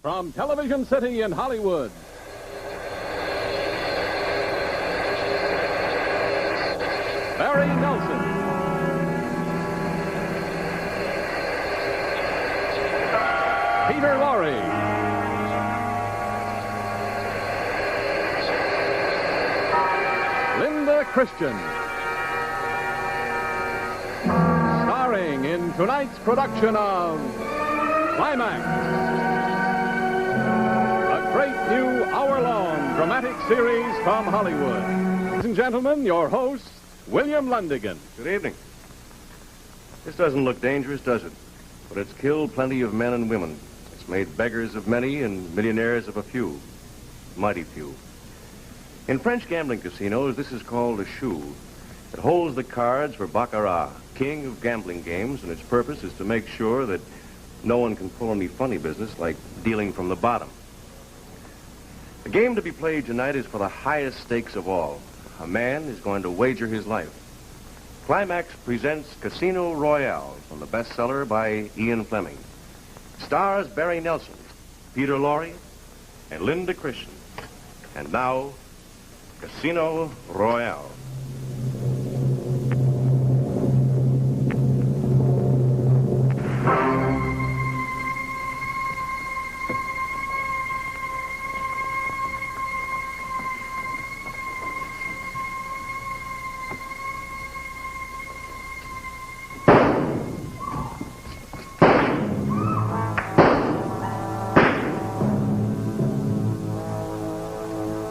From Television City in Hollywood, Barry Nelson. Peter Lorre. Linda Christian. Starring in tonight's production of Climax, a great new hour-long dramatic series from Hollywood. Ladies and gentlemen, your host, William Lundigan. Good evening. This doesn't look dangerous, does it? But it's killed plenty of men and women. It's made beggars of many and millionaires of a few. Mighty few. In French gambling casinos, this is called a shoe. It holds the cards for baccarat, king of gambling games, and its purpose is to make sure that no one can pull any funny business like dealing from the bottom. The game to be played tonight is for the highest stakes of all. A man is going to wager his life. Climax presents Casino Royale from the bestseller by Ian Fleming. Stars Barry Nelson, Peter Lorre, and Linda Christian. And now, Casino Royale.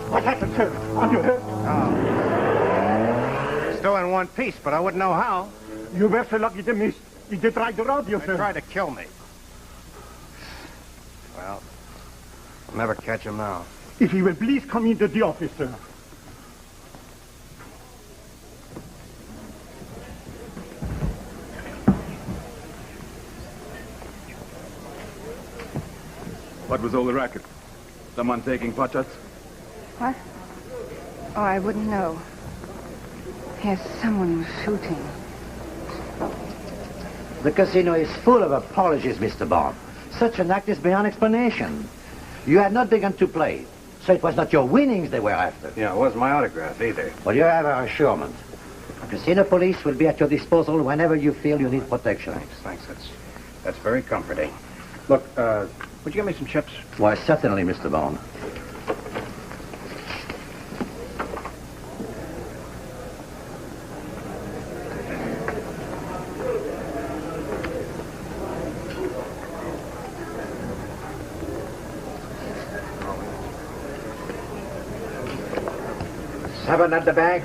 What happened, sir? Are you hurt? Oh. Still in one piece, but I wouldn't know how. You were so lucky to miss. He did try to rob you, They sir. tried to kill me. Well, I'll never catch him now. If you will please come into the office, sir. What was all the racket? Someone taking pot shots? What? Oh, I wouldn't know. Yes, someone was shooting. The casino is full of apologies, Mr. Bond. Such an act is beyond explanation. You had not begun to play, so it was not your winnings they were after. Yeah, it wasn't my autograph either. But you have our assurance. Casino police will be at your disposal whenever you feel you need protection. Thanks. That's very comforting. Look, would you give me some chips? Why, certainly, Mr. Bond. $7 at the bank,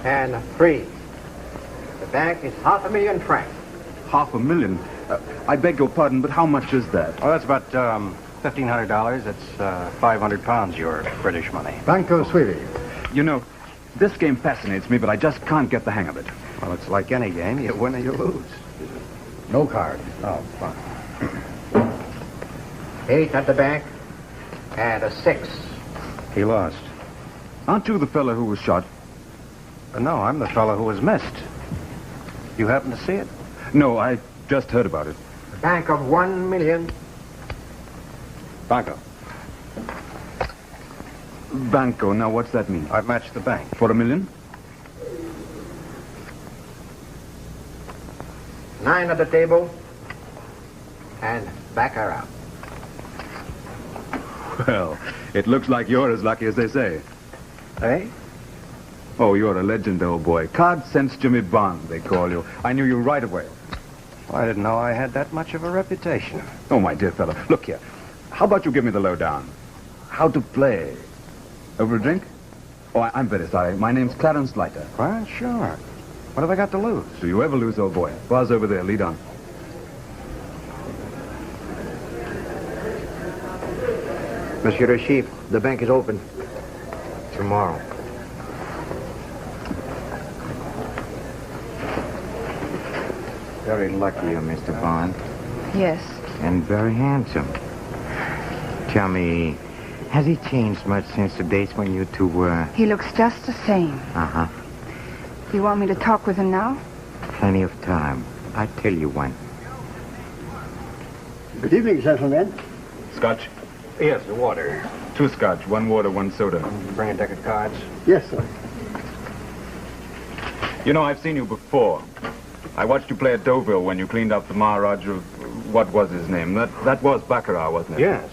and $3. The bank is $500,000 francs. $500,000? I beg your pardon, but how much is that? Well, that's about $1,500. That's 500 pounds, your British money. Banco, sweetie. You know, this game fascinates me, but I just can't get the hang of it. Well, it's like any game. You win or you lose. No card. Oh, fine. 8 at the bank, and a 6. He lost. Aren't you the fellow who was shot? No, I'm the fellow who was missed. You happen to see it? No, I just heard about it. Bank of 1 million. Banco. Banco, now what's that mean? I've matched the bank. For $1 million? 9 at the table, and baccarat. Well, it looks like you're as lucky as they say. Eh? Oh, you're a legend, old boy. Card Sense Jimmy Bond, they call you. I knew you right away. Well, I didn't know I had that much of a reputation. Oh, my dear fellow, look here. How about you give me the lowdown? How to play? Over a drink? Oh, I'm very sorry. My name's Clarence Leiter. Well, sure. What have I got to lose? Do you ever lose, old boy? Buzz over there. Lead on. Monsieur le Chief, the bank is open. Tomorrow. Very lucky you, Mr. Bond. Yes. And very handsome. Tell me, has he changed much since the days when you two were... He looks just the same. Uh-huh. You want me to talk with him now? Plenty of time. I'll tell you when. Good evening, gentlemen. Scotch? Yes, the water. 2 scotch, 1 water, 1 soda. Bring a deck of cards. Yes, sir. You know, I've seen you before. I watched you play at Deauville when you cleaned up the Maharaja of... what was his name? That was Baccarat, wasn't it? Yes.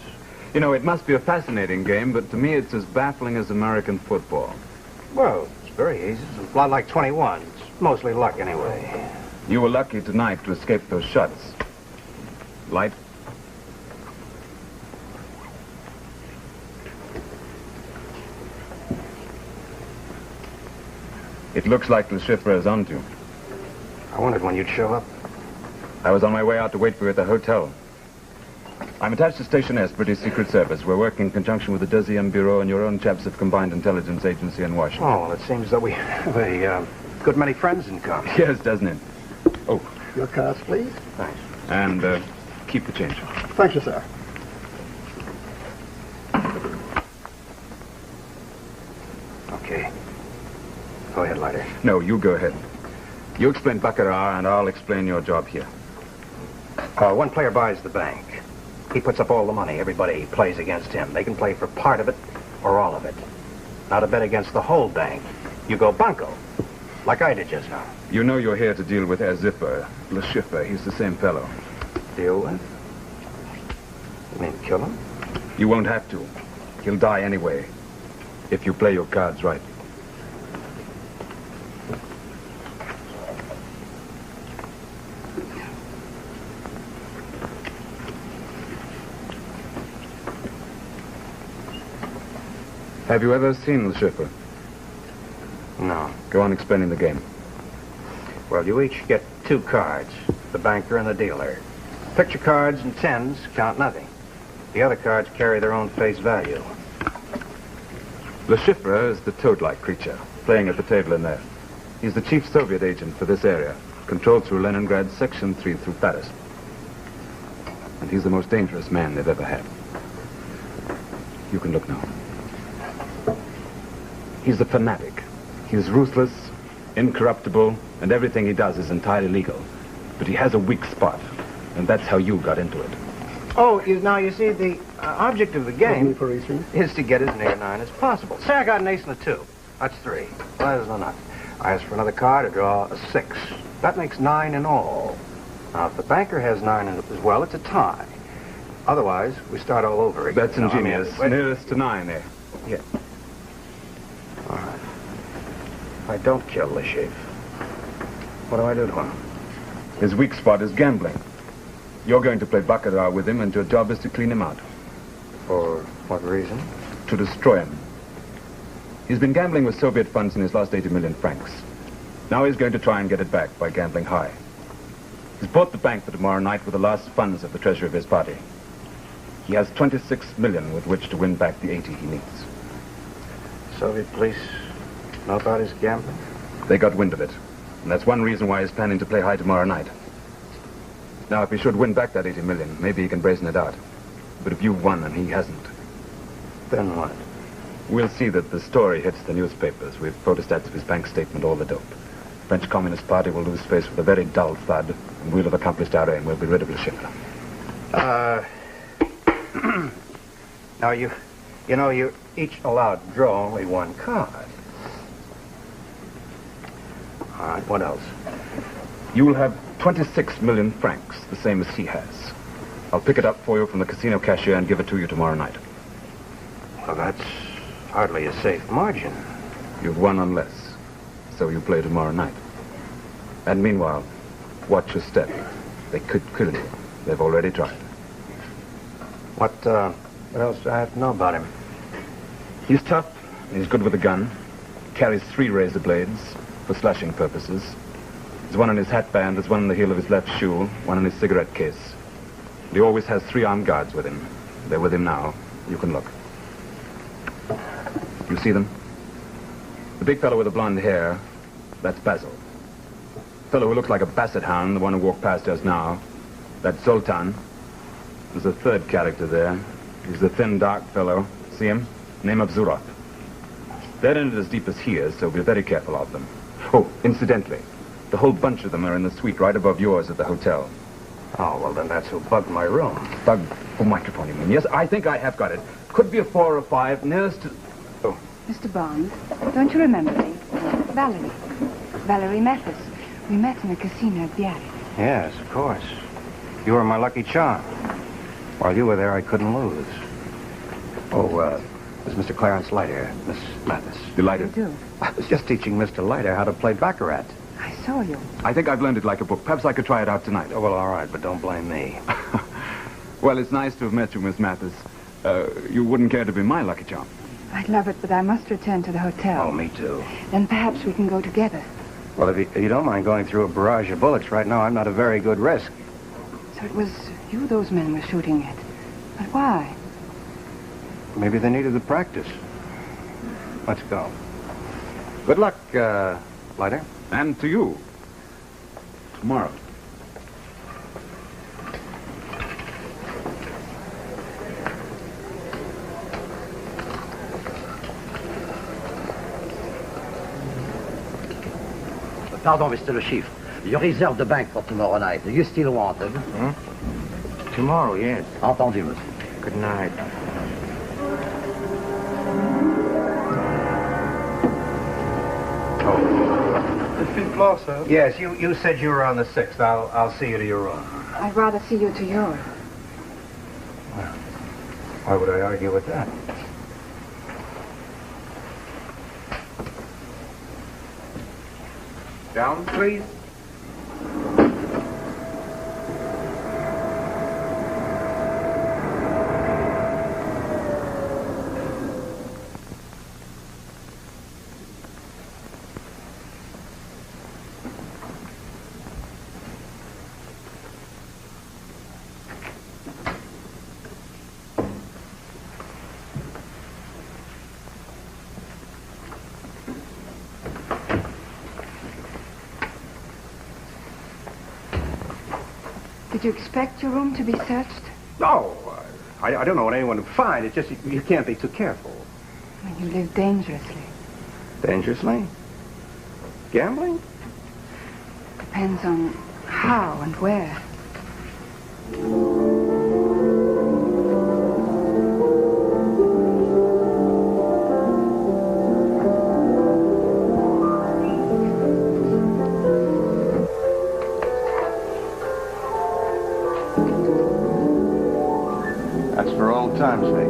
You know, it must be a fascinating game, but to me it's as baffling as American football. Well, it's very easy. It's a lot like 21. It's mostly luck, anyway. You were lucky tonight to escape those shots. Light? It looks like Le Chiffre is on to you. I wondered when you'd show up. I was on my way out to wait for you at the hotel. I'm attached to Station S, British Secret Service. We're working in conjunction with the Deuxième Bureau and your own chaps of Combined Intelligence Agency in Washington. Oh, well, it seems that we have a good many friends in common. Yes, doesn't it? Oh, Your cards, please. Thanks. and keep the change. Thank you, sir. Okay. Go ahead, Lighter. No, you go ahead. You explain Baccarat, and I'll explain your job here. One player buys the bank. He puts up all the money. Everybody plays against him. They can play for part of it or all of it. Now to bet against the whole bank, you go bunco, like I did just now. You know you're here to deal with Herr Zipper, Le Chiffre. He's the same fellow. Deal with? You mean kill him? You won't have to. He'll die anyway, if you play your cards right. Have you ever seen Le Chiffre? No. Go on explaining the game. Well, you each get 2 cards, the banker and the dealer. Picture cards and 10s count nothing. The other cards carry their own face value. Le Chiffre is the toad-like creature, playing at the table in there. He's the chief Soviet agent for this area, controlled through Leningrad, Section 3 through Paris. And he's the most dangerous man they've ever had. You can look now. He's a fanatic. He's ruthless, incorruptible, and everything he does is entirely legal. But he has a weak spot, and that's how you got into it. Oh, now you see, the object of the game For racing. is to get as near 9 as possible. Say I got an ace and a 2. That's 3. Well, there's no nut. I ask for another card to draw a 6. That makes 9 in all. Now, if the banker has 9 as well, it's a tie. Otherwise, we start all over again. That's ingenious. Nearest to 9 there. Yeah. All right. If I don't kill the chief, what do I do to him? His weak spot is gambling. You're going to play Baccarat with him, and your job is to clean him out. For what reason? To destroy him. He's been gambling with Soviet funds and he's lost 80 million francs. Now he's going to try and get it back by gambling high. He's bought the bank for tomorrow night with the last funds of the treasury of his party. He has 26 million with which to win back the 80 he needs. Soviet police know about his gambling? They got wind of it, and that's one reason why he's planning to play high tomorrow night. Now, if he should win back that 80 million, maybe he can brazen it out. But if you've won and he hasn't, Then what? we'll see that the story hits the newspapers with photostats of his bank statement, all the dope. French Communist Party will lose face with a very dull thud, and we'll have accomplished our aim. We'll be rid of Le Chiffre. Now, you know, you're each allowed to draw only 1 card. All right, what else? You'll have 26 million francs, the same as he has. I'll pick it up for you from the casino cashier and give it to you tomorrow night. Well, that's hardly a safe margin. You've won on less, so you play tomorrow night. And meanwhile, watch your step. They could kill you. They've already tried. What else do I have to know about him? He's tough. He's good with a gun. Carries 3 razor blades for slashing purposes. There's one in his hat band, there's one in the heel of his left shoe, one in his cigarette case. And he always has 3 armed guards with him. They're with him now. You can look. You see them? The big fellow with the blonde hair, that's Basil. The fellow who looks like a basset hound, the one who walked past us now, that's Zoltan. There's a 3rd character there. He's the thin, dark fellow. See him? Name of Zurov. They're in it as deep as he is, so be very careful of them. Oh, incidentally, the whole bunch of them are in the suite right above yours at the hotel. Oh, well, then that's who bugged my room. Bug for microphone, you mean? Yes, I think I have got it. Could be a 4 or 5, nearest to... Oh. Mr. Bond, don't you remember me? Valerie. Valerie Mathis. We met in a casino at the attic. Yes, of course. You were my lucky charm. While you were there, I couldn't lose. Oh, this is Mr. Clarence Leiter, Miss Mathis. Delighted. You do? I was just teaching Mr. Leiter how to play baccarat. I saw you. I think I've learned it like a book. Perhaps I could try it out tonight. Oh, well, all right, but don't blame me. Well, it's nice to have met you, Miss Mathis. You wouldn't care to be my lucky charm. I'd love it, but I must return to the hotel. Oh, me too. Then perhaps we can go together. Well, if you don't mind going through a barrage of bullets right now, I'm not a very good risk. So it was you those men were shooting at. But why? Maybe they needed the practice. Let's go. Good luck, Leiter. And to you. Tomorrow. Pardon, Mr. Le Chiffre. You reserve the bank for tomorrow night. Do you still want it? Tomorrow, yes. Entendu, monsieur. Good night. Yes, you said you were on the 6th. I'll see you to your room. I'd rather see you to yours. Why would I argue with that? Down, please. Did you expect your room to be searched? No, I don't know what anyone would find. It's just you can't be too careful. You live dangerously. Dangerously? Gambling? Depends on how and where. That's for old time's sake.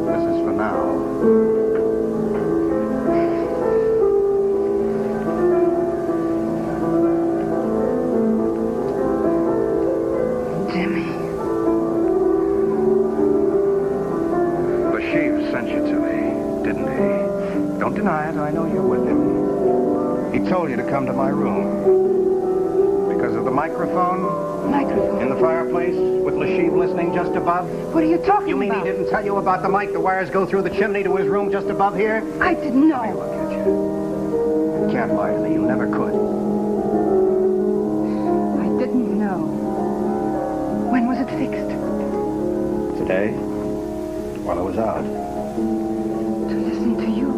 This is for now. Jimmy. The chief sent you to me, didn't he? Don't deny it. I know you're with him. He told you to come to my room. Because of the microphone? Microphone. In the fireplace, with Lashib listening just above? What are you talking You mean about? he didn't tell you about the mic? The wires go through the chimney to his room just above here? I didn't Let me know. look at you. You can't lie to me. You never could. I didn't know. When was it fixed? Today, while I was out. To listen to you.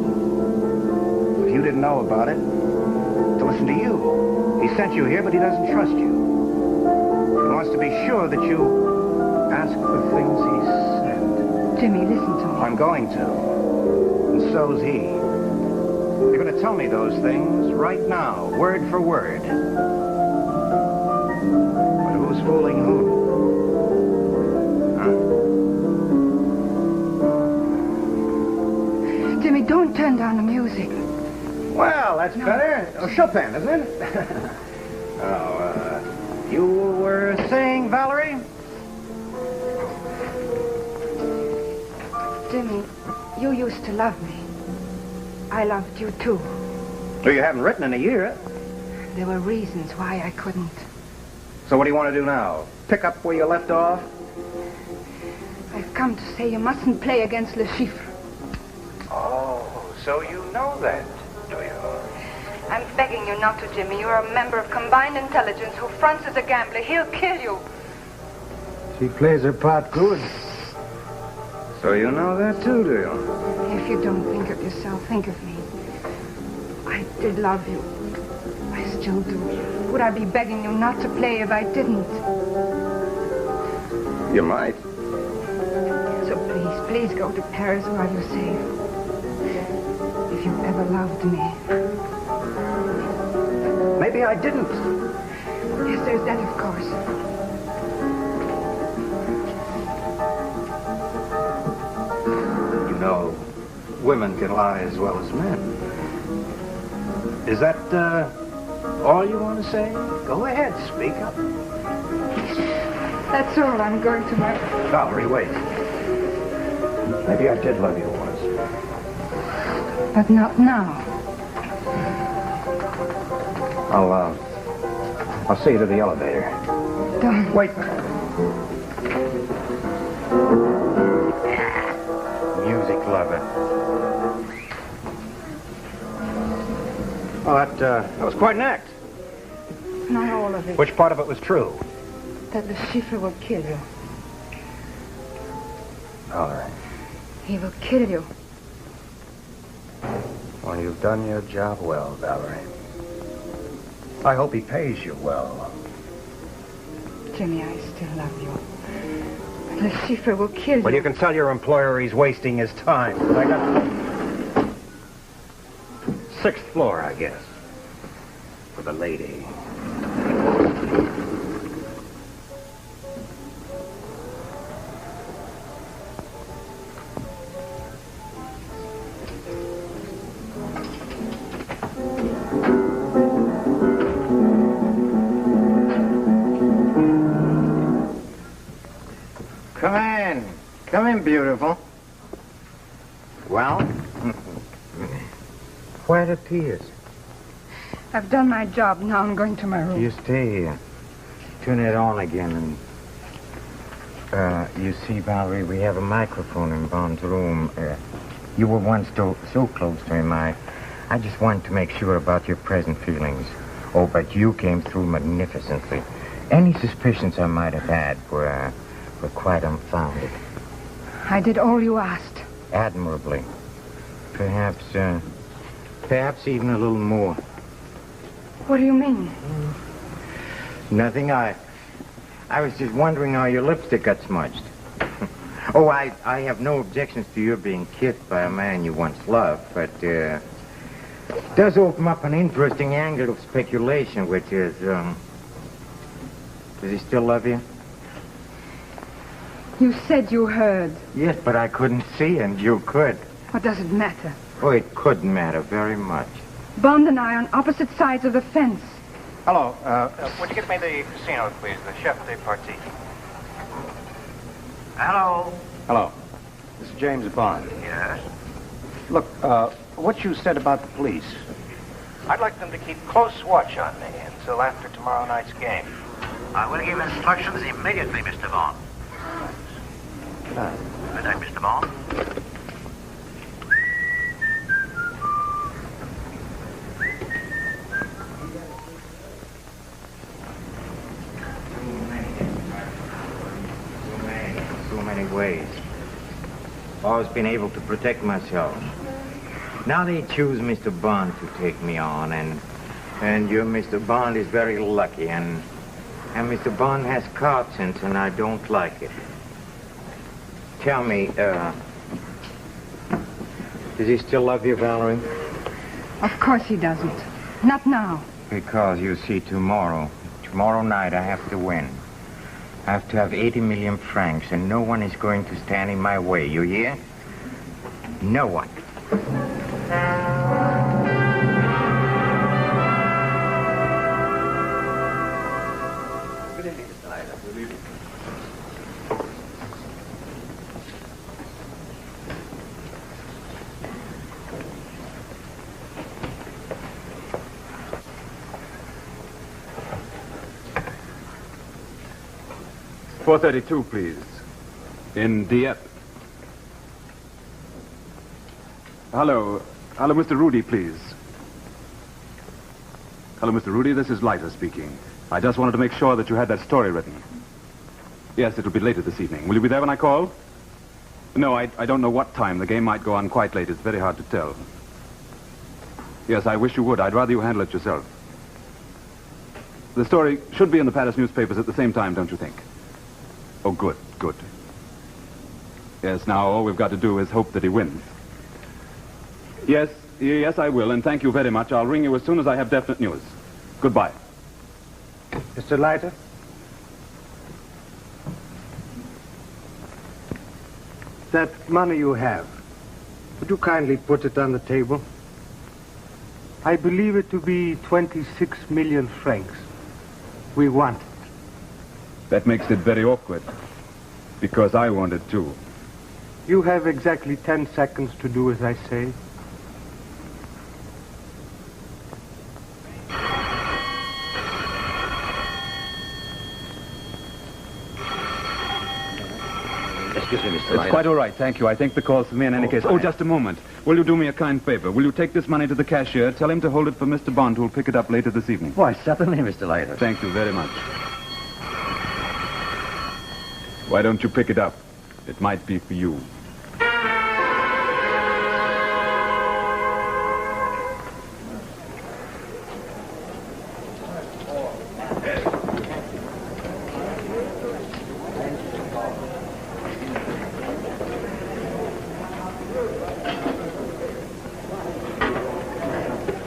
If you didn't know about it, to listen to you. He sent you here, but he doesn't trust you. He wants to be sure that you ask the things he said. Jimmy, listen to me. I'm going to. And so's he. You're going to tell me those things right now, word for word. But who's fooling who? Huh? Jimmy, don't turn down the music. Well, that's better. Oh, Chopin, isn't it? You were saying, Valerie? Jimmy, you used to love me. I loved you too. Well, you haven't written in a year. There were reasons why I couldn't. So what do you want to do now? Pick up where you left off? I've come to say you mustn't play against Le Chiffre. Oh, so you know that, do you? I'm begging you not to, Jimmy. You're a member of Combined Intelligence who fronts as a gambler. He'll kill you. She plays her part good. So you know that too, do you? If you don't think of yourself, think of me. I did love you. I still do. Would I be begging you not to play if I didn't? You might. So please go to Paris while you're safe. If you ever loved me. Maybe I didn't. Yes, there's that, of course. You know, women can lie as well as men. Is that, all you want to say? Go ahead, speak up. That's all. I'm going to my... Valerie, wait. Maybe I did love you once. But not now. I'll see you to the elevator. Don't. Wait. Music lover. Well, that was quite an act. Not all of it. Which part of it was true? That the Schiffer will kill you. All right. He will kill you. Well, you've done your job well, Valerie. I hope he pays you well. Jimmy, I still love you. But the Schiffer will kill you. Well, you can tell your employer he's wasting his time. I got... 6th floor, I guess. For the lady. Come in, beautiful. Well? Why the tears? I've done my job. Now I'm going to my room. You stay here. Turn it on again and... you see, Valerie, we have a microphone in Bond's room. You were once so close to him. I just wanted to make sure about your present feelings. Oh, but you came through magnificently. Any suspicions I might have had were quite unfounded. I did all you asked. Admirably. Perhaps even a little more. What do you mean? Nothing. I was just wondering how your lipstick got smudged. Oh, I have no objections to your being kissed by a man you once loved, but it does open up an interesting angle of speculation, which is, does he still love you? You said you heard. Yes, but I couldn't see, and you could. What does it matter? Oh, it could matter very much. Bond and I are on opposite sides of the fence. Hello, would you get me the casino, please? The chef de partie. Hello. Hello. This is James Bond. Yes? Look, what you said about the police. I'd like them to keep close watch on me until after tomorrow night's game. I will give instructions immediately, Mr. Bond. Good night. Good night, Mr. Bond. So many ways. Always been able to protect myself. Now they choose Mr. Bond to take me on, and your Mr. Bond is very lucky, and Mr. Bond has card sense, and I don't like it. Tell me, does he still love you, Valerie? Of course he doesn't. Not now. Because, you see, tomorrow night I have to win. I have to have 80 million francs, and no one is going to stand in my way, you hear? No one. Good evening, Mr. Hyder. Good evening. .432, please. In Dieppe. Hello, Mr. Rudy, please. Hello, Mr. Rudy, this is Leiter speaking. I just wanted to make sure that you had that story written. Yes, it'll be later this evening. Will you be there when I call? No, I don't know what time. The game might go on quite late. It's very hard to tell. Yes, I wish you would. I'd rather you handle it yourself. The story should be in the Paris newspapers at the same time, don't you think? Oh, good, good. Yes, now all we've got to do is hope that he wins. Yes, I will, and thank you very much. I'll ring you as soon as I have definite news. Goodbye. Mr. Leiter? That money you have, would you kindly put it on the table? I believe it to be 26 million francs. We want it. That makes it very awkward, because I want it too. You have exactly 10 seconds to do as I say. Excuse me, Mr. It's Leiter. quite all right, thank you. I think the call's for me in any case. Oh, just a moment. Will you do me a kind favor? Will you take this money to the cashier? Tell him to hold it for Mr. Bond, who'll pick it up later this evening. Why, certainly, Mr. Leiter. Thank you very much. Why don't you pick it up? It might be for you.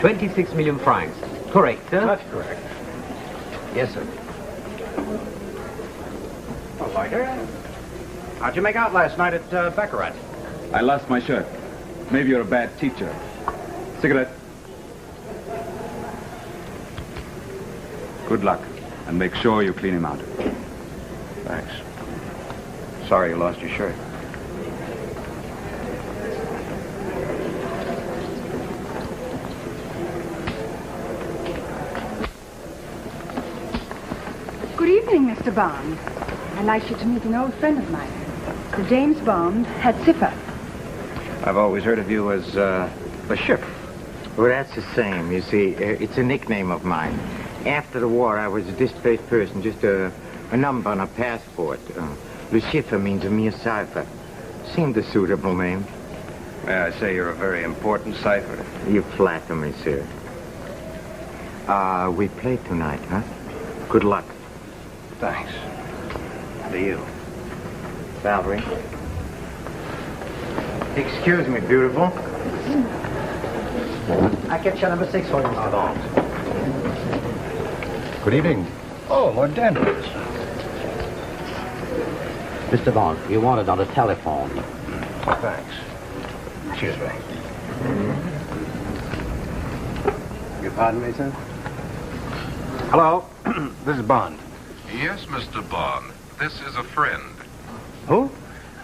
$26 million. Correct, sir? That's correct. Yes, sir. Well, Leiter, how'd you make out last night at Baccarat? I lost my shirt. Maybe you're a bad teacher. Cigarette. Good luck. And make sure you clean him out. Thanks. Sorry you lost your shirt. Good evening, Mr. Bond. I'd like you to meet an old friend of mine, Sir James Bond, hat Zipper. I've always heard of you as the ship. Well, that's the same. You see, it's a nickname of mine. After the war, I was a displaced person, just a number on a passport. Le Chiffre means a mere cipher. Seemed a suitable name. May I say you're a very important cipher? You flatter me, sir. We play tonight, huh? Good luck. Thanks. To you. Valerie. Excuse me, beautiful. I get your number 6 for you, Mr. Bond. Good evening. Oh, Lord Danvers. Mr. Bond, you want it on the telephone. Thanks. Excuse me. You pardon me, sir? Hello. This is Bond. Yes, Mr. Bond. This is a friend. Who?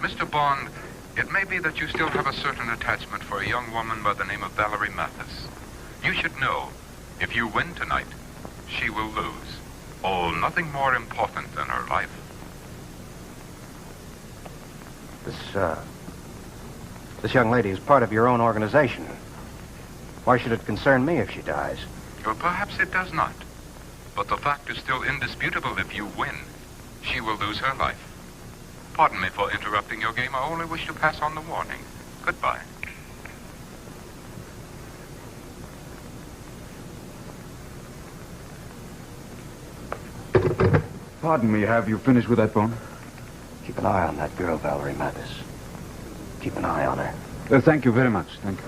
Mr. Bond, it may be that you still have a certain attachment for a young woman by the name of Valerie Mathis. You should know, if you win tonight, she will lose. Oh, nothing more important than her life. This young lady is part of your own organization. Why should it concern me if she dies? Well, perhaps it does not. But the fact is still indisputable. If you win, she will lose her life. Pardon me for interrupting your game. I only wish to pass on the warning. Goodbye. Pardon me, have you finished with that phone? Keep an eye on that girl, Valerie Mathis. Keep an eye on her. Thank you very much. Thank you.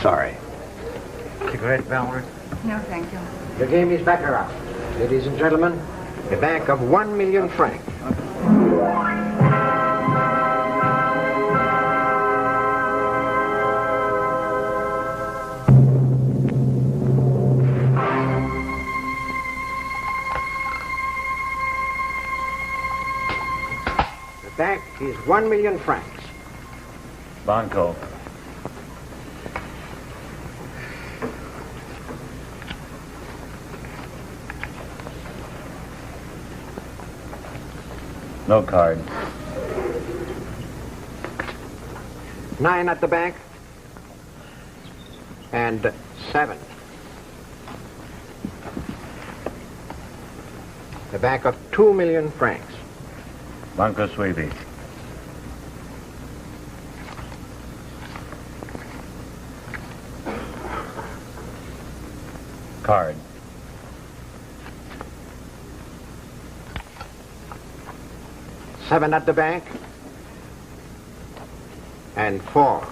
Sorry. Cigarette, Valerie? No, thank you. The game is Baccarat. Ladies and gentlemen, the bank of 1 million francs. The bank is 1 million francs. Banco. No card. 9 at the bank. And 7. The bank of 2 million francs. Banco Suevi. Card. Seven at the bank. And 4.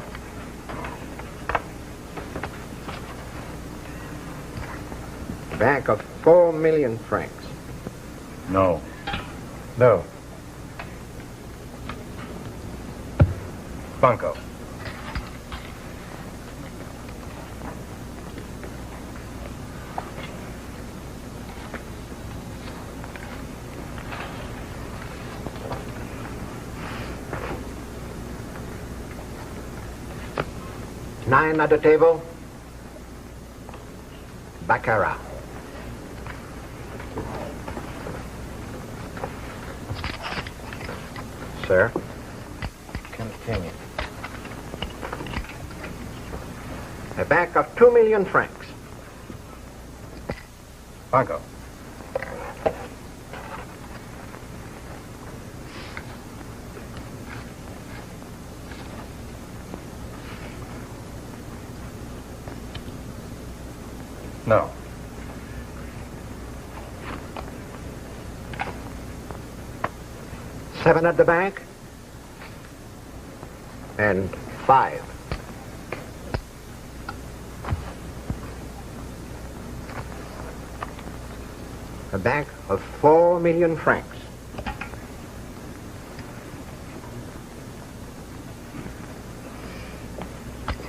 Bank of 4 million francs. No. No. Bunko. Nine at the table. Baccarat. Sir? Continue. A bank of 2 million francs. Bunko. No. Seven at the bank. And 5. A bank of 4 million francs.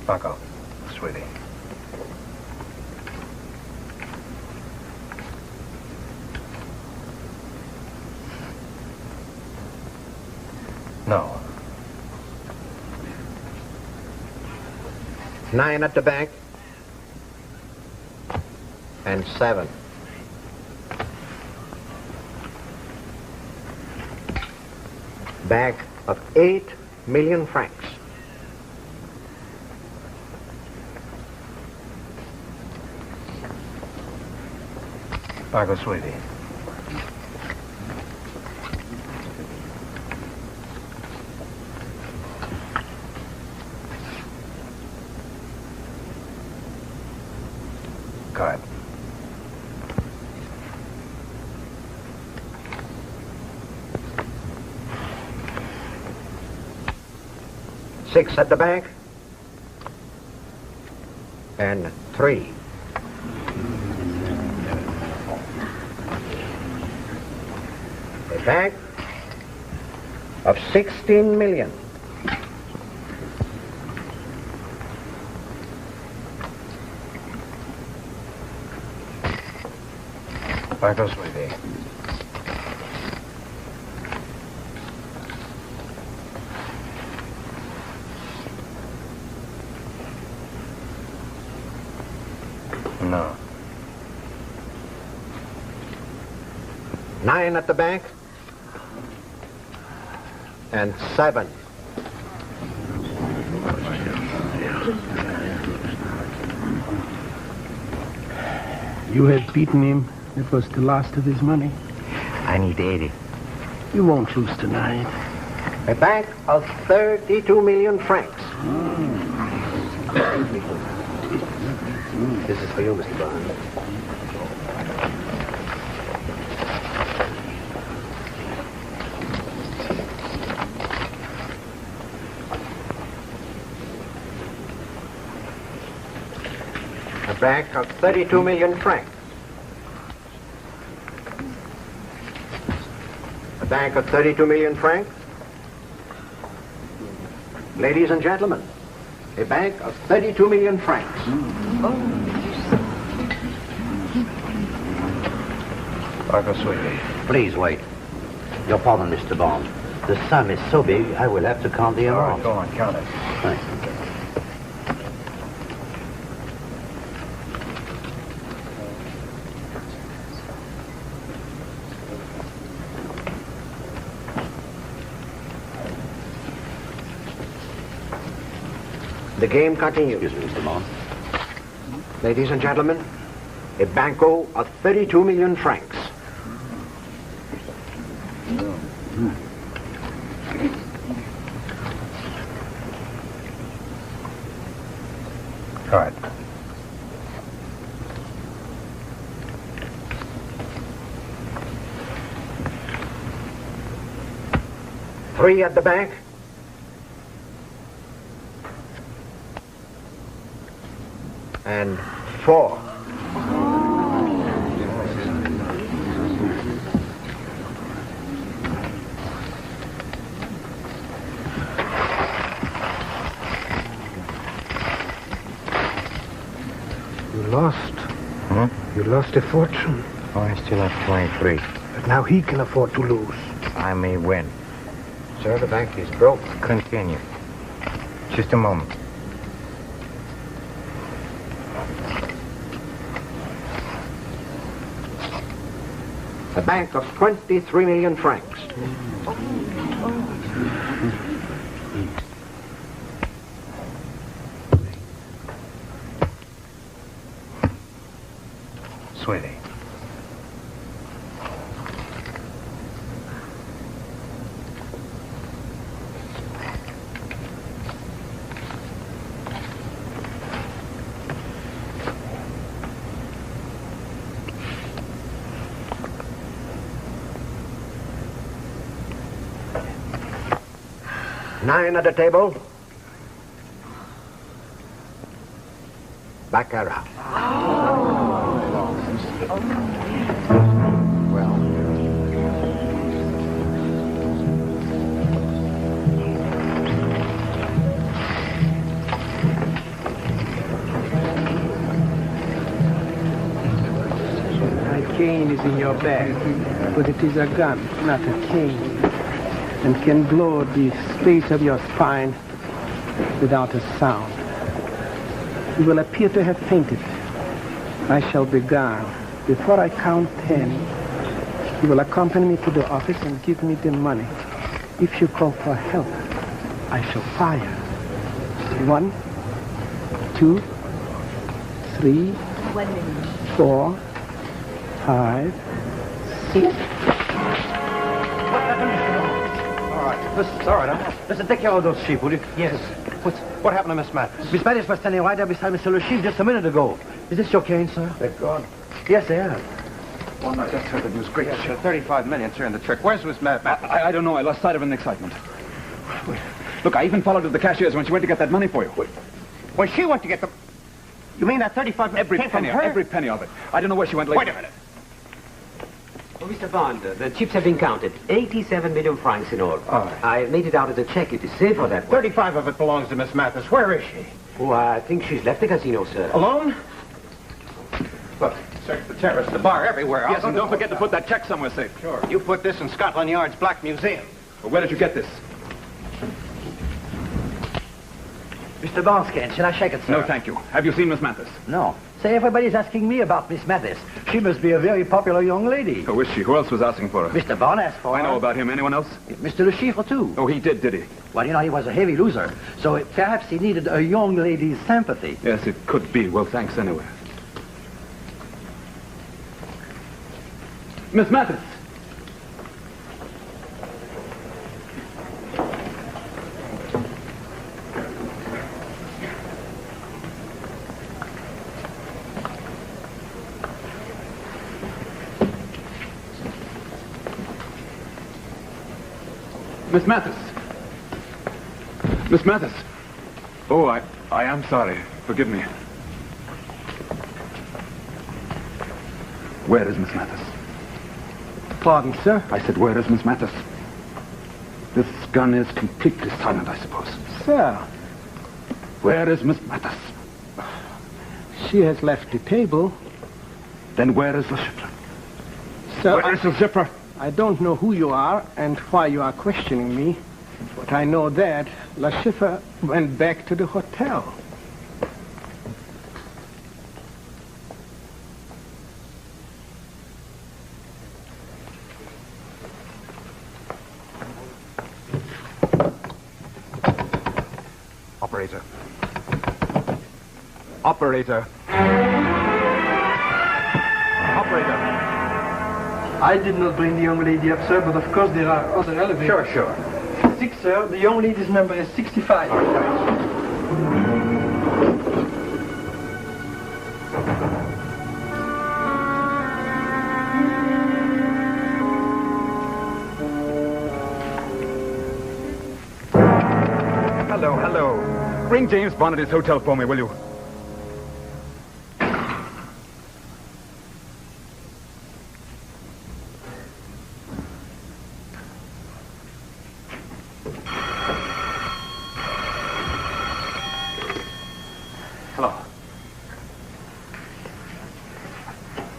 Bunko. Sweetie. No. 9 at the bank. And 7. Bank of 8 million francs. Bunko, sweetie. Card. Six at the bank. And 3. A bank of 16 million. Bunko, sweetie. No. 9 at the bank. And 7. You have beaten him. It was the last of his money. I need 80. You won't lose tonight. A bank of 32 million francs. This is for you, Mr. Bond. A bank of 32 million francs. A bank of 32 million francs. Ladies and gentlemen, a bank of 32 million francs. Bunko, sweetie. Please wait. Your pardon, Mr. Bond. The sum is so big, I will have to count the All right, amount. go on, count it. Thanks. The game continues. Excuse me, Mr. Bond. Ladies and gentlemen, a banco of 32 million francs. Card. 3 at the bank. And 4. You lost. Huh? You lost a fortune. Oh, I still have 23. But now he can afford to lose. I may win. Sir, the bank is broke. Continue. Just a moment. A bank of 23 million francs. Sweetie. Nine at the table. Baccarat. Well. My cane is in your bag, but it is a gun, not a cane, and can blow the space of your spine without a sound. You will appear to have fainted. I shall be gone. Before I count 10, you will accompany me to the office and give me the money. If you call for help, I shall fire. 1, 2, 3, 4, 5, 6. Listen, all right. Listen, take care of those sheep, will you? Yes. What happened to Miss Matthews? Miss Mattis was standing right there beside Mr. Le Chiffre just a minute ago. Is this your cane, sir? They're gone. Yes, they are. Well, I just heard the news. Great. Yes, 35 million in the trick. Where's Miss Matthews? I don't know. I lost sight of her in excitement. Look, I even followed her to the cashier's when she went to get that money for you. When she went to get the... You mean that 35 Every came penny, from her? every penny of it. I don't know where she went later. Wait a minute. Oh, Mr. Bond, the chips have been counted. 87 million francs in all. All right. I made it out as a check. It is safe for that one. 35 of it belongs to Miss Matthews. Where is she? Oh, I think she's left the casino, sir. Alone? Look, search the terrace, the bar, everywhere. Yes, and don't forget to put that check somewhere safe. Sure. You put this in Scotland Yard's Black Museum. Well, where did you get this? Mr. Bond's cane. Shall I shake it, sir? No, thank you. Have you seen Miss Mathis? No. Say, everybody's asking me about Miss Mattis. She must be a very popular young lady. Who is she? Who else was asking for her? Mr. Bond asked for I her. know about him. Anyone else? Mr. Le Chiffre, too. Oh, he did he? Well, you know, he was a heavy loser. So perhaps he needed a young lady's sympathy. Yes, it could be. Well, thanks anyway. Miss Mathis! Miss Mathis! Miss Mathis! Oh, I am sorry. Forgive me. Where is Miss Mathis? Pardon, sir? I said, where is Miss Mathis? This gun is completely silent, I suppose. Sir, Where is Miss Mathis? she has left the table. Then where is Le Chiffre? Sir, Where is Le Chiffre? I don't know who you are and why you are questioning me, but I know that Le Chiffre went back to the hotel. Operator. Operator. Operator. I did not bring the young lady up, sir, but of course there are other elevators. Sure. 6, sir. The young lady's number is 65. Bring James Bond at his hotel for me, will you? Hello.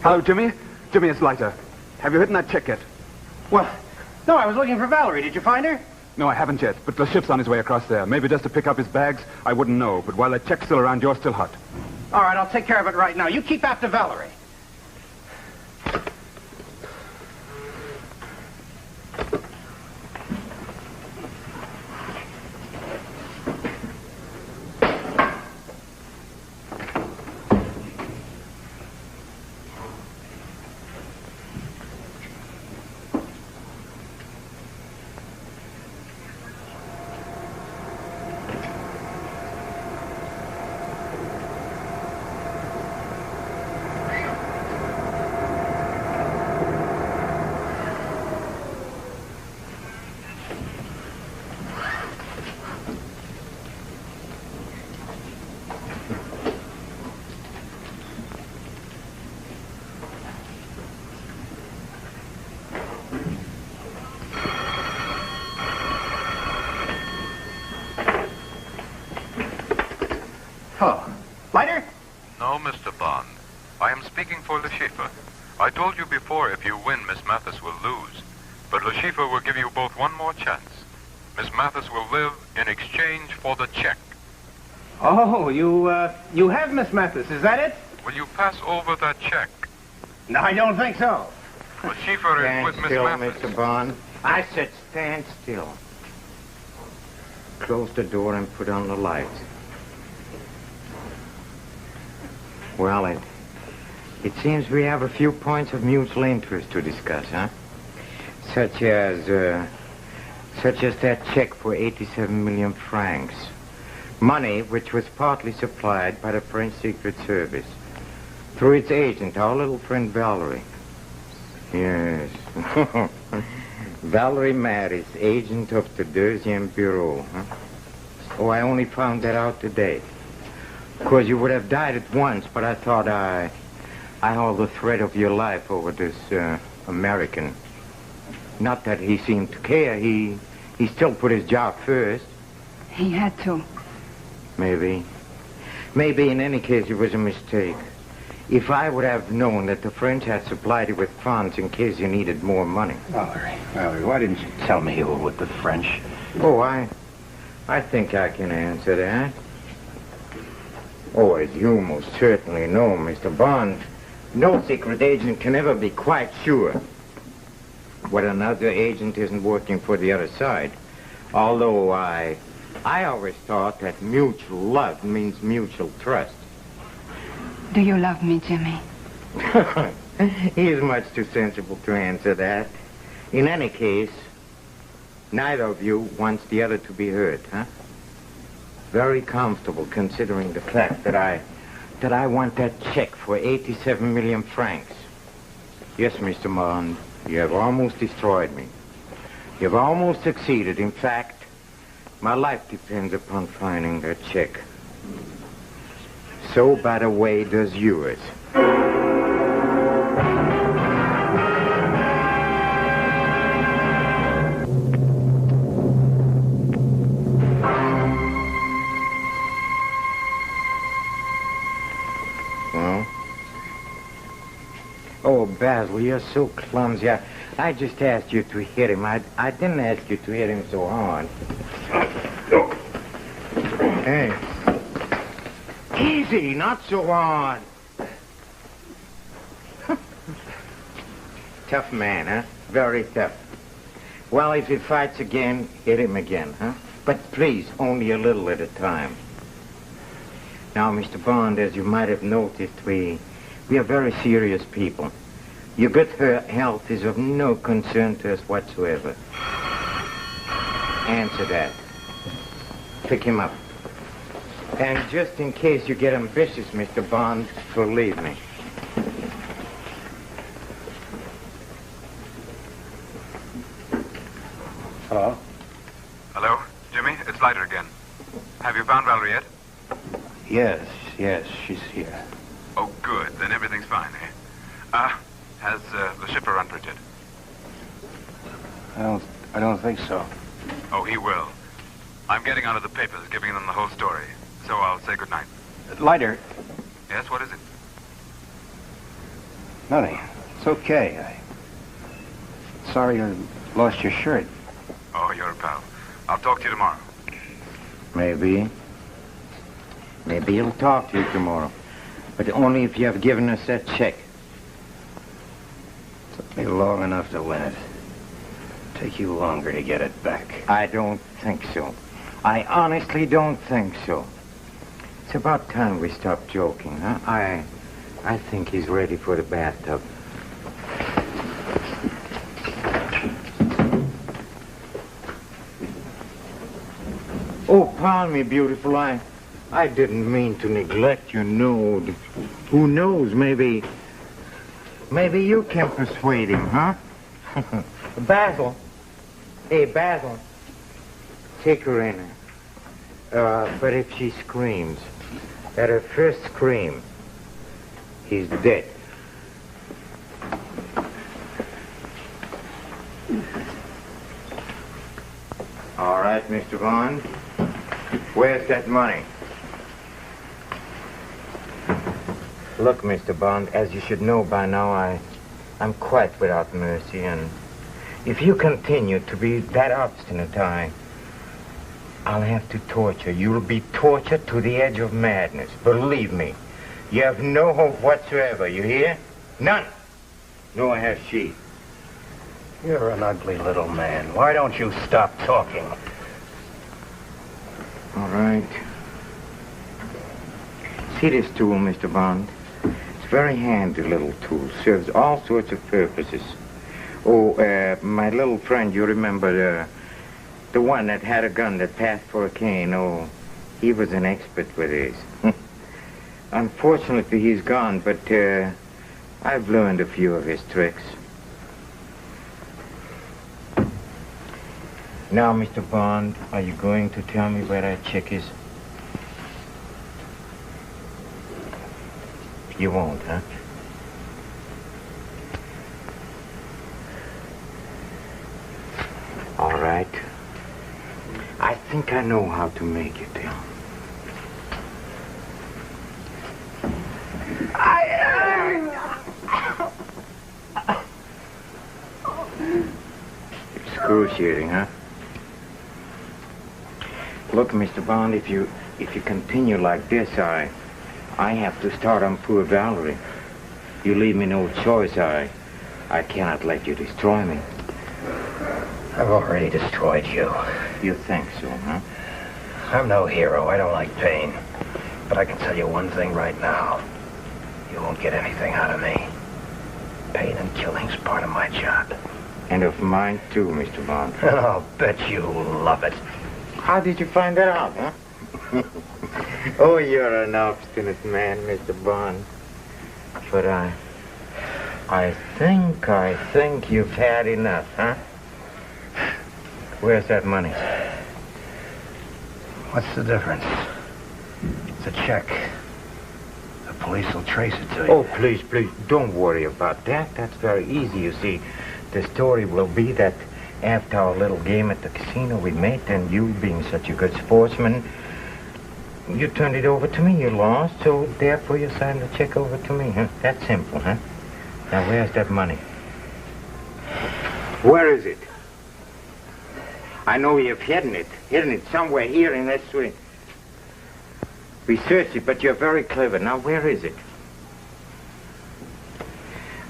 Hello, Jimmy. Jimmy, it's Leiter. Have you written that check yet? Well, no, I was looking for Valerie. Did you find her? No, I haven't yet, but the ship's on his way across there. Maybe just to pick up his bags. I wouldn't know, but while that check's still around, you're still hot. All right, I'll take care of it right now. You keep after Valerie. Hello. Leiter? No, Mr. Bond. I am speaking for Le Chiffre. I told you before if you win, Miss Mathis will lose. But Le Chiffre will give you both one more chance. Miss Mathis will live in exchange for the check. Oh, you have Miss Mathis, is that it? Will you pass over that check? No, I don't think so. Le Chiffre is Stand with Miss still, Mathis. Mr. Bond. I said stand still. Close the door and put on the light. Well, it seems we have a few points of mutual interest to discuss, huh? Such as that check for 87 million francs. Money which was partly supplied by the French Secret Service through its agent, our little friend Valerie. Yes. Valerie Maris, agent of the Deuxième Bureau, huh? Oh, I only found that out today. Of course, you would have died at once, but I thought I held the thread of your life over this American. Not that he seemed to care. He still put his job first. He had to. Maybe. Maybe in any case it was a mistake. If I would have known that the French had supplied you with funds in case you needed more money. Valerie, why didn't you tell me you were with the French? Oh, I think I can answer that. Oh, as you most certainly know, Mr. Bond, no secret agent can ever be quite sure when another agent isn't working for the other side. Although I always thought that mutual love means mutual trust. Do you love me, Jimmy? He is much too sensible to answer that. In any case, neither of you wants the other to be hurt, huh? Very comfortable considering the fact that I want that check for 87 million francs. Yes, Mr. Bond, you have almost destroyed me. You have almost succeeded. In fact, my life depends upon finding that check. So, by the way, does yours. Well? Oh, Basil, you're so clumsy. I just asked you to hit him. I didn't ask you to hit him so hard. Hey. Easy, not so hard. Tough man, huh? Very tough. Well, if he fights again, hit him again, huh? But please, only a little at a time. Now, Mr. Bond, as you might have noticed, we are very serious people. Your good health is of no concern to us whatsoever. Answer that. Pick him up. And just in case you get ambitious, Mr. Bond, believe me. Hello? Hello? Jimmy, it's Leiter again. Have you found Valerie yet? Yes, she's here. Oh, good. Then everything's fine, eh? Has the shipper unprinted? I don't think so. Oh, he will. I'm getting onto the papers, giving them the whole story. So I'll say goodnight. Lighter. Yes, what is it? Nothing. It's okay. Sorry you lost your shirt. Oh, you're a pal. I'll talk to you tomorrow. Maybe. Maybe he'll talk to you tomorrow. But only if you have given us that check. Took me long enough to win it. Take you longer to get it back. I don't think so. I honestly don't think so. It's about time we stopped joking, huh? I think he's ready for the bathtub. Oh, pardon me, beautiful. I didn't mean to neglect you, no. Who knows, maybe you can persuade him, huh? Basil. Hey, Basil. Take her in. But if she screams, at her first scream, he's dead. All right, Mr. Bond. Where's that money? Look, Mr. Bond, as you should know by now, I'm quite without mercy, and if you continue to be that obstinate, I'll have to torture. You'll be tortured to the edge of madness. Believe me. You have no hope whatsoever, you hear? None. Nor has she. You're an ugly little man. Why don't you stop talking? All right. See this tool, Mr. Bond? It's a very handy little tool. Serves all sorts of purposes. Oh, my little friend, you remember the one that had a gun that passed for a cane? Oh, he was an expert with his. Unfortunately, he's gone, but I've learned a few of his tricks. Now, Mr. Bond, are you going to tell me where that chick is? You won't, huh? All right. I think I know how to make you tell. Excruciating, huh? Look, Mr. Bond, if you continue like this, I have to start on poor Valerie. You leave me no choice. I cannot let you destroy me. I've already destroyed you. You think so, huh? I'm no hero. I don't like pain. But I can tell you one thing right now. You won't get anything out of me. Pain and killing's part of my job. And of mine, too, Mr. Bond. I'll bet you love it. How did you find that out, huh? Oh, you're an obstinate man, Mr. Bond. But I think you've had enough, huh? Where's that money? What's the difference? It's a check. The police will trace it to you. Oh, please, don't worry about that. That's very easy, you see. The story will be that after our little game at the casino we met, and you being such a good sportsman, you turned it over to me. You lost, so therefore you signed the check over to me, huh? That's simple, huh? Now, where's that money? Where is it? I know you've hidden it somewhere here in this way. We searched it, but you're very clever. Now, where is it?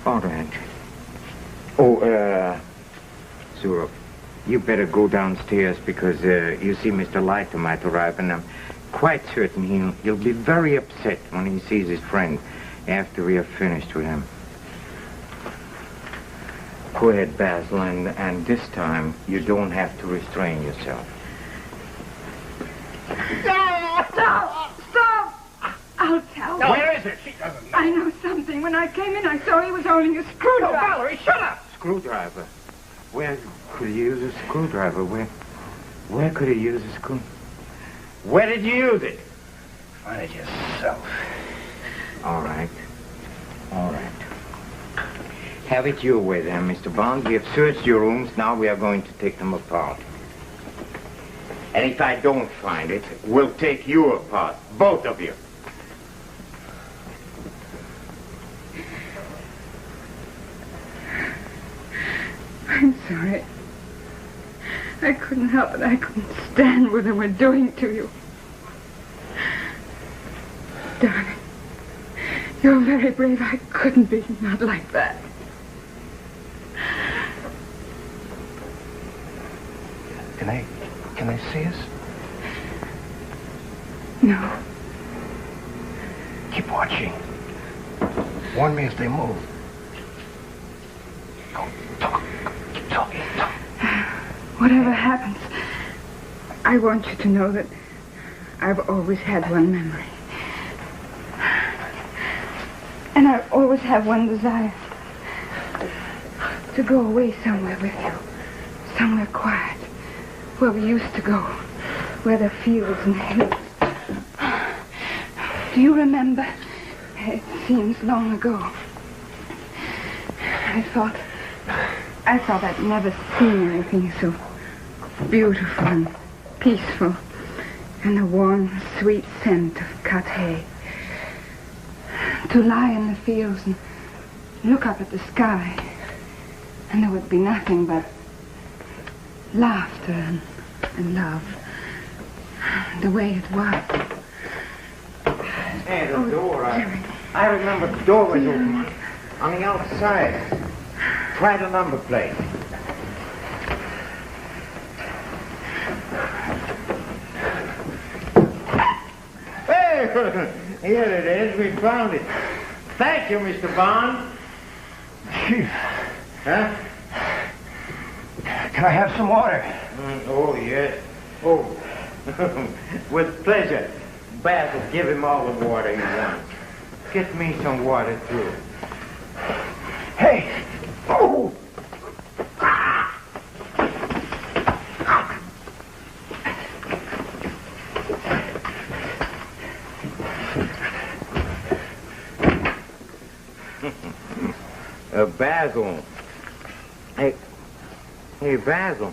All right. Oh, Zuro, you better go downstairs because, you see, Mr. Leiter might arrive, and I'm quite certain he'll be very upset when he sees his friend after we have finished with him. Go ahead, Basil, and this time you don't have to restrain yourself. Stop! I'll tell. No, where is it? She doesn't know. I know something. When I came in, I saw he was holding a screwdriver. No, Valerie, shut up! Screwdriver? Where could he use a screwdriver? Where could he use a screw? Where did you use it? Find it yourself. All right. All right. Have it your way then, Mr. Bond. We have searched your rooms. Now we are going to take them apart. And if I don't find it, we'll take you apart. Both of you. I'm sorry. I couldn't help it. I couldn't stand what they were doing to you. Darling, you're very brave. I couldn't be not like that. Can they see us? No. Keep watching. Warn me if they move. Go, talk. Keep talking. Talk. Whatever happens, I want you to know that I've always had one memory. And I always have one desire. To go away somewhere with you. Somewhere quiet. Where we used to go. Where the fields and hills. Do you remember? It seems long ago. I thought I'd never seen anything so beautiful and peaceful, and the warm, sweet scent of cut hay. To lie in the fields and look up at the sky, and there would be nothing but laughter and love, the way it was. Hey, the door. I remember the door was open on the outside. Try the number plate. Hey, here it is. We found it. Thank you, Mr. Bond. Chief. Huh? Can I have some water? Oh, yes. Oh, with pleasure. Basil, give him all the water he wants. Get me some water, too. Hey! Oh! Basil. Hey, Basil.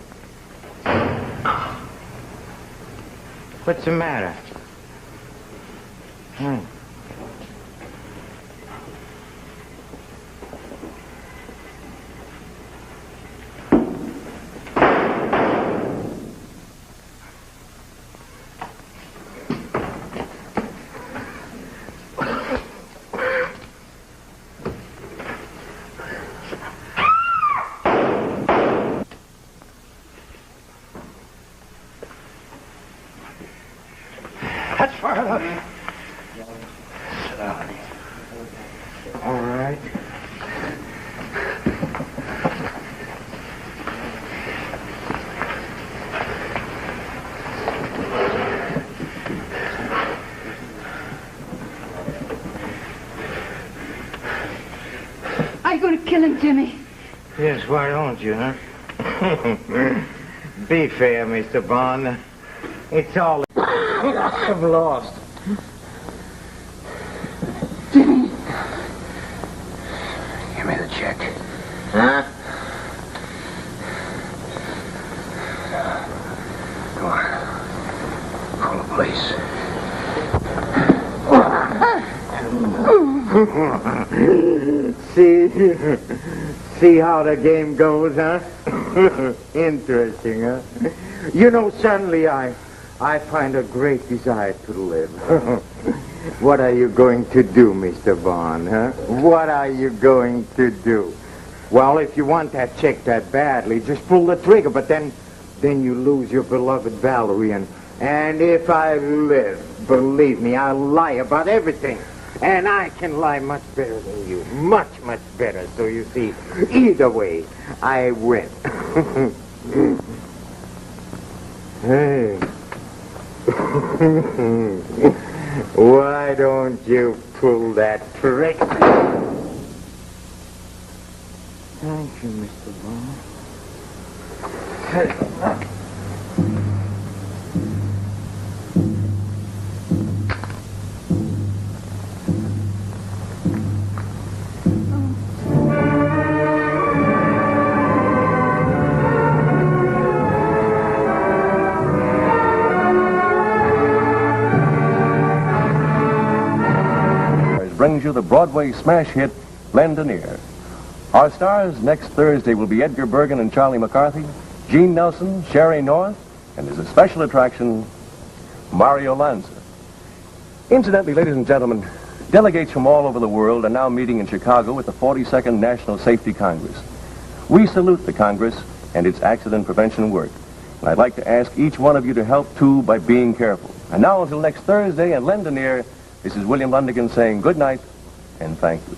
What's the matter? That's far enough. Sit down. All right. Are you going to kill him, Jimmy? Yes, why don't you, huh? Be fair, Mr. Bond. It's all I've lost. Jimmy. Give me the check. Huh? Come on. Call the police. See how the game goes, huh? Interesting, huh? You know, suddenly I find a great desire to live. What are you going to do, Mr. Bond, huh? What are you going to do? Well, if you want that check that badly, just pull the trigger, but then you lose your beloved Valerie, and if I live, believe me, I'll lie about everything. And I can lie much better than you. Much, much better. So you see, either way, I win. Hey. Why don't you pull that trick? Thank you, Mr. Bond. brings you the Broadway smash hit, Lend an Ear. Our stars next Thursday will be Edgar Bergen and Charlie McCarthy, Gene Nelson, Sherry North, and as a special attraction, Mario Lanza. Incidentally, ladies and gentlemen, delegates from all over the world are now meeting in Chicago at the 42nd National Safety Congress. We salute the Congress and its accident prevention work. And I'd like to ask each one of you to help, too, by being careful. And now, until next Thursday, and lend an ear, this is William Lundigan saying good night and thank you.